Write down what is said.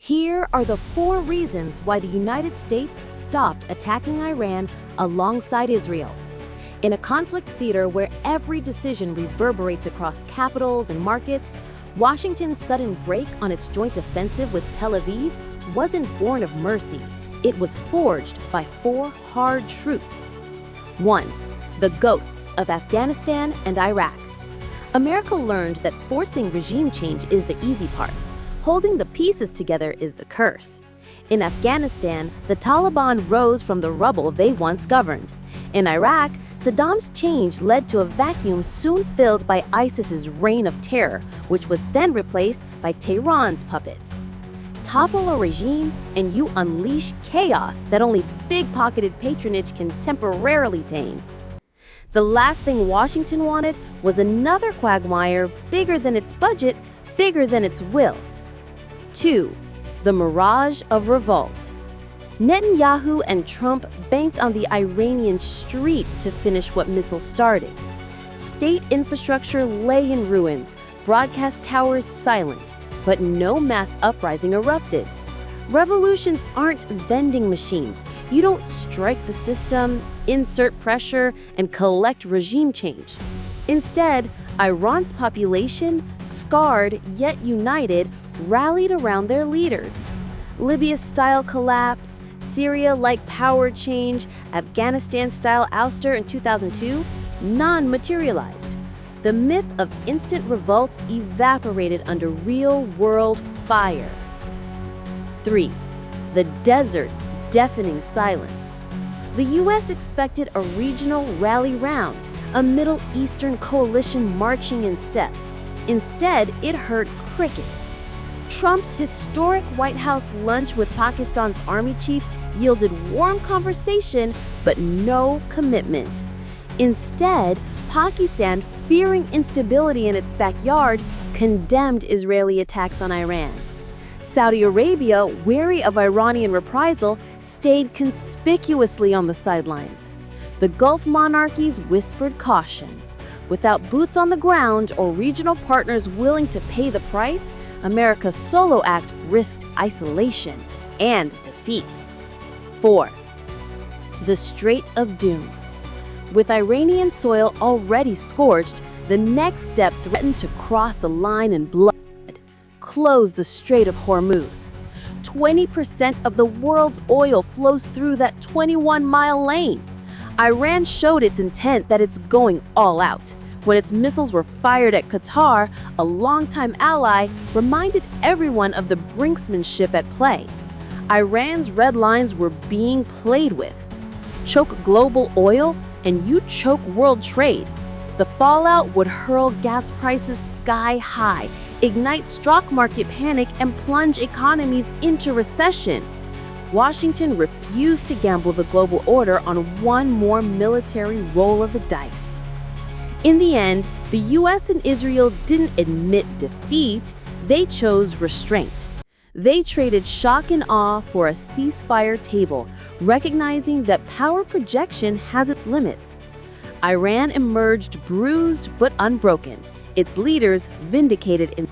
Here are the 4 reasons why the United States stopped attacking Iran alongside Israel. In a conflict theater where every decision reverberates across capitals and markets, Washington's sudden break on its joint offensive with Tel Aviv wasn't born of mercy. It was forged by 4 hard truths. 1. The ghosts of Afghanistan and Iraq. America learned that forcing regime change is the easy part. Holding the pieces together is the curse. In Afghanistan, the Taliban rose from the rubble they once governed. In Iraq, Saddam's change led to a vacuum soon filled by ISIS's reign of terror, which was then replaced by Tehran's puppets. Topple a regime, and you unleash chaos that only big-pocketed patronage can temporarily tame. The last thing Washington wanted was another quagmire bigger than its budget, bigger than its will. 2. The mirage of revolt. Netanyahu and Trump banked on the Iranian street to finish what missiles started. State infrastructure lay in ruins, broadcast towers silent, but no mass uprising erupted. Revolutions aren't vending machines. You don't strike the system, insert pressure, and collect regime change. Instead, Iran's population, scarred yet united, rallied around their leaders. Libya-style collapse, Syria-like power change, Afghanistan-style ouster in 2002, none materialized. The myth of instant revolt evaporated under real-world fire. 3. The desert's deafening silence. The U.S. expected a regional rally round, a Middle Eastern coalition marching in step. Instead, it heard crickets. Trump's historic White House lunch with Pakistan's army chief yielded warm conversation, but no commitment. Instead, Pakistan, fearing instability in its backyard, condemned Israeli attacks on Iran. Saudi Arabia, wary of Iranian reprisal, stayed conspicuously on the sidelines. The Gulf monarchies whispered caution. Without boots on the ground or regional partners willing to pay the price, America's solo act risked isolation and defeat. 4. The Strait of Doom. With Iranian soil already scorched, the next step threatened to cross a line in blood. Close the Strait of Hormuz. 20% of the world's oil flows through that 21-mile lane. Iran showed its intent that it's going all out. When its missiles were fired at Qatar, a longtime ally reminded everyone of the brinksmanship at play. Iran's red lines were being played with. Choke global oil, and you choke world trade. The fallout would hurl gas prices sky high, ignite stock market panic, and plunge economies into recession. Washington refused to gamble the global order on one more military roll of the dice. In the end, the US and Israel didn't admit defeat, they chose restraint. They traded shock and awe for a ceasefire table, recognizing that power projection has its limits. Iran emerged bruised but unbroken, its leaders vindicated in